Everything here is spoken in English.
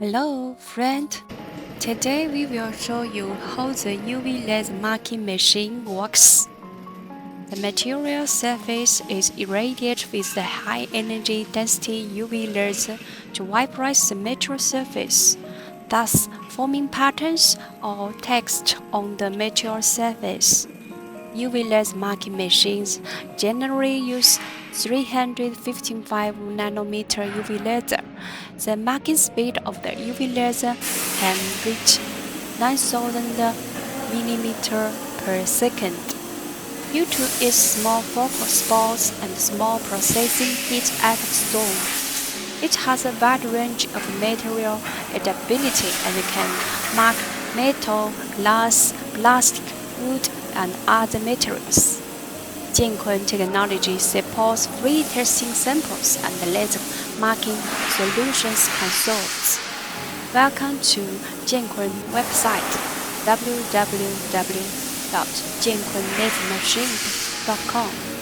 Hello, friend. Today we will show you how the UV laser marking machine works. The material surface is irradiated with the high energy density UV laser to vaporize the material surface, thus forming patterns or text on the material surface. UV laser marking machines generally use 355 nanometer UV laser. The marking speed of the UV laser can reach 9000 mm per second. Due to its small focal spots and small processing heat at storm, it has a wide range of material adaptability and can mark metal, glass, plastic, wood, and other materials. Jiankun technology supports free testing samples and laser marking solutions consoles. Welcome to Jiankun website www.jiankunlasermachine.com.